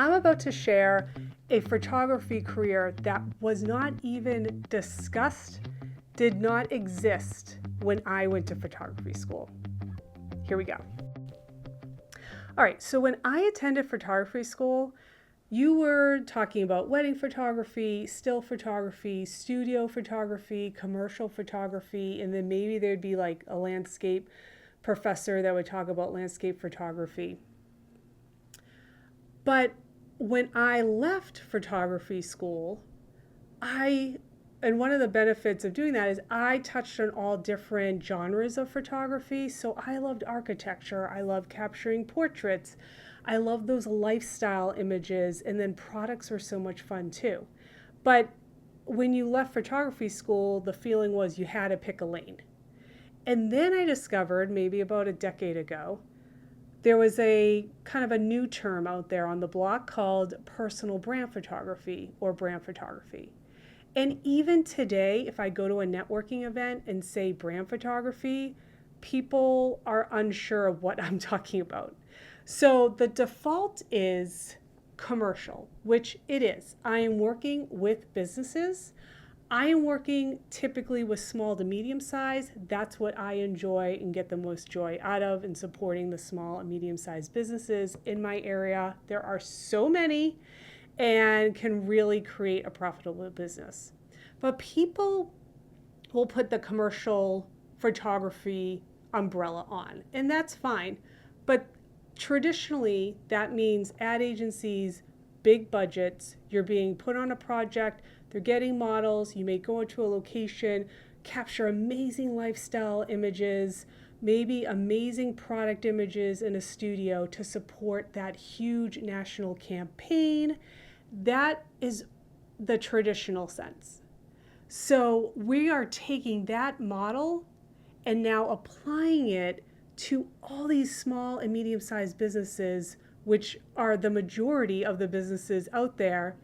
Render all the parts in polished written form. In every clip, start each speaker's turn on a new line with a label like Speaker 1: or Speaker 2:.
Speaker 1: I'm about to share a photography career that was not even discussed, did not exist when I went to photography school. Here we go. All right, so when I attended photography school, you were talking about wedding photography, still photography, studio photography, commercial photography, and then maybe there'd be like a landscape professor that would talk about landscape photography. But when I left photography school, and one of the benefits of doing that is I touched on all different genres of photography. So I loved architecture, I loved capturing portraits, I loved those lifestyle images, and then products were so much fun too. But when you left photography school, the feeling was you had to pick a lane. And then I discovered, maybe about a decade ago, there was a kind of a new term out there on the block called personal brand photography or brand photography. And even today, if I go to a networking event and say brand photography, people are unsure of what I'm talking about. So the default is commercial, which it is. I am working with businesses. I am working typically with small to medium size. That's what I enjoy and get the most joy out of in supporting the small and medium sized businesses in my area. There are so many and can really create a profitable business. But people will put the commercial photography umbrella on, and that's fine. But traditionally, that means ad agencies, big budgets, you're being put on a project, they're getting models, you may go into a location, capture amazing lifestyle images, maybe amazing product images in a studio to support that huge national campaign. That is the traditional sense. So we are taking that model and now applying it to all these small and medium-sized businesses, which are the majority of the businesses out there,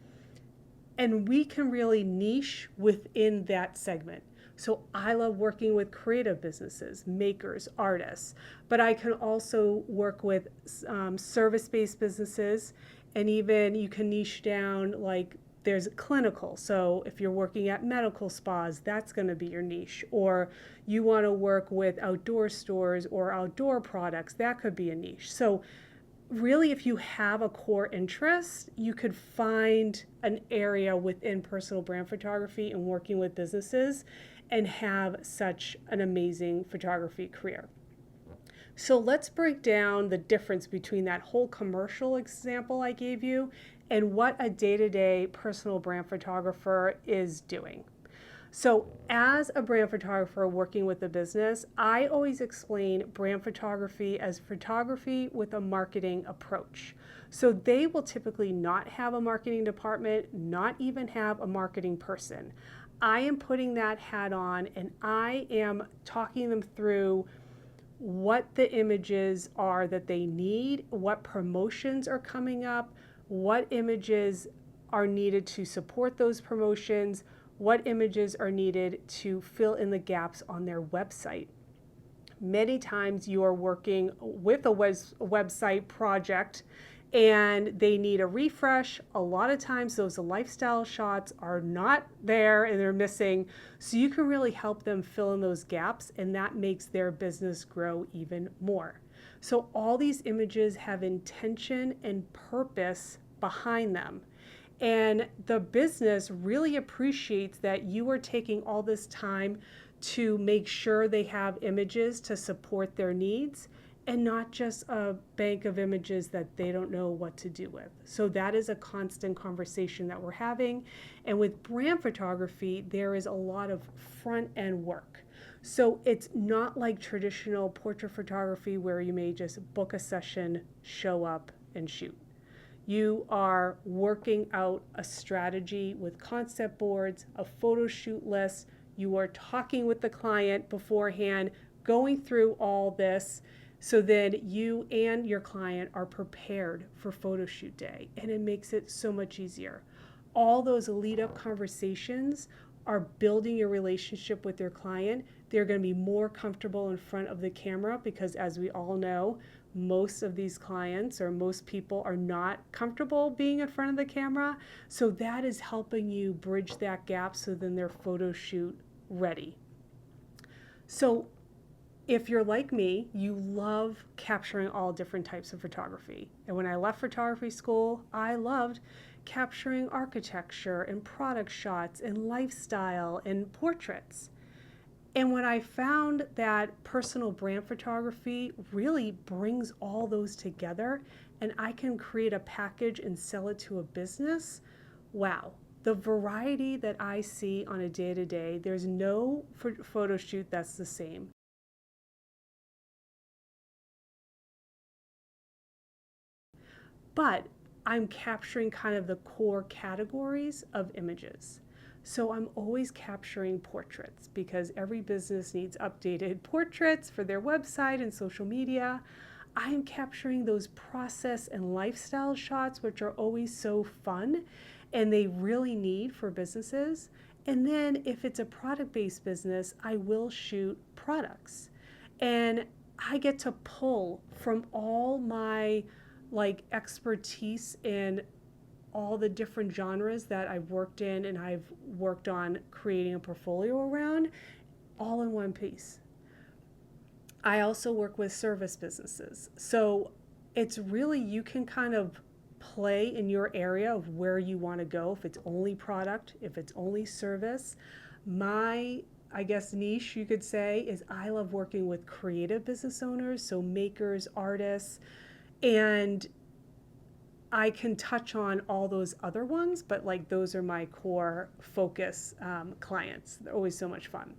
Speaker 1: and we can really niche within that segment. So I love working with creative businesses, makers, artists, but I can also work with service-based businesses, and even you can niche down, like there's clinical. So if you're working at medical spas, that's going to be your niche. Or you want to work with outdoor stores or outdoor products, that could be a niche. So really, if you have a core interest, you could find an area within personal brand photography and working with businesses and have such an amazing photography career. So let's break down the difference between that whole commercial example I gave you and what a day-to-day personal brand photographer is doing. So as a brand photographer working with a business, I always explain brand photography as photography with a marketing approach. So they will typically not have a marketing department, not even have a marketing person. I am putting that hat on and I am talking them through what the images are that they need, what promotions are coming up, what images are needed to support those promotions, what images are needed to fill in the gaps on their website. Many times you are working with a website project and they need a refresh. A lot of times those lifestyle shots are not there and they're missing. So you can really help them fill in those gaps, and that makes their business grow even more. So all these images have intention and purpose behind them. And the business really appreciates that you are taking all this time to make sure they have images to support their needs and not just a bank of images that they don't know what to do with. So that is a constant conversation that we're having. And with brand photography, there is a lot of front end work. So it's not like traditional portrait photography where you may just book a session, show up, and shoot. You are working out a strategy with concept boards, a photo shoot list. You are talking with the client beforehand, going through all this so then you and your client are prepared for photo shoot day, and it makes it so much easier. All those lead up conversations are building your relationship with your client. They're going to be more comfortable in front of the camera because, as we all know, most of these clients or most people are not comfortable being in front of the camera. So that is helping you bridge that gap so then they're photo shoot ready. So if you're like me, you love capturing all different types of photography. And when I left photography school, I loved capturing architecture and product shots and lifestyle and portraits. And when I found that personal brand photography really brings all those together and I can create a package and sell it to a business, wow. The variety that I see on a day-to-day, there's no photo shoot that's the same. But I'm capturing kind of the core categories of images. So I'm always capturing portraits because every business needs updated portraits for their website and social media. I am capturing those process and lifestyle shots, which are always so fun and they really need for businesses. And then if it's a product-based business, I will shoot products. And I get to pull from all my expertise in all the different genres that I've worked in and I've worked on creating a portfolio around all in one piece. I also work with service businesses. So it's really, you can kind of play in your area of where you want to go. If it's only product, if it's only service. My, I guess, niche, you could say, is I love working with creative business owners, so makers, artists, and I can touch on all those other ones, but those are my core focus clients. They're always so much fun.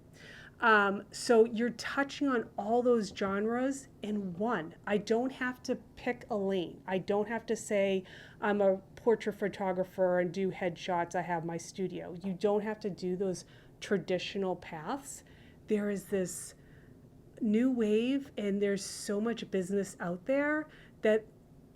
Speaker 1: So you're touching on all those genres in one. I don't have to pick a lane. I don't have to say I'm a portrait photographer and do headshots. I have my studio. You don't have to do those traditional paths. There is this new wave and there's so much business out there that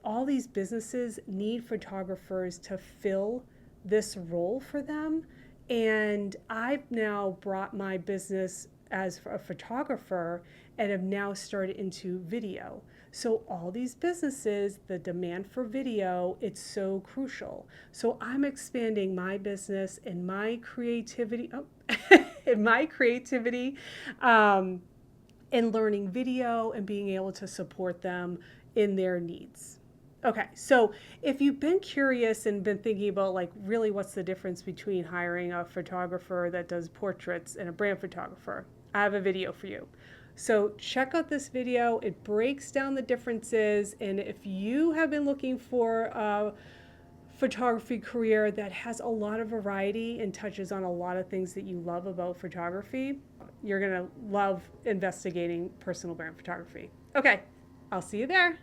Speaker 1: all these businesses need photographers to fill this role for them. And I've now brought my business as a photographer and have now started into video. So all these businesses, the demand for video, it's so crucial. So I'm expanding my business and my creativity, in my creativity, and learning video and being able to support them in their needs. Okay, so if you've been curious and been thinking about really what's the difference between hiring a photographer that does portraits and a brand photographer, I have a video for you. So check out this video. It breaks down the differences, and if you have been looking for a photography career that has a lot of variety and touches on a lot of things that you love about photography, you're gonna love investigating personal brand photography. Okay, I'll see you there.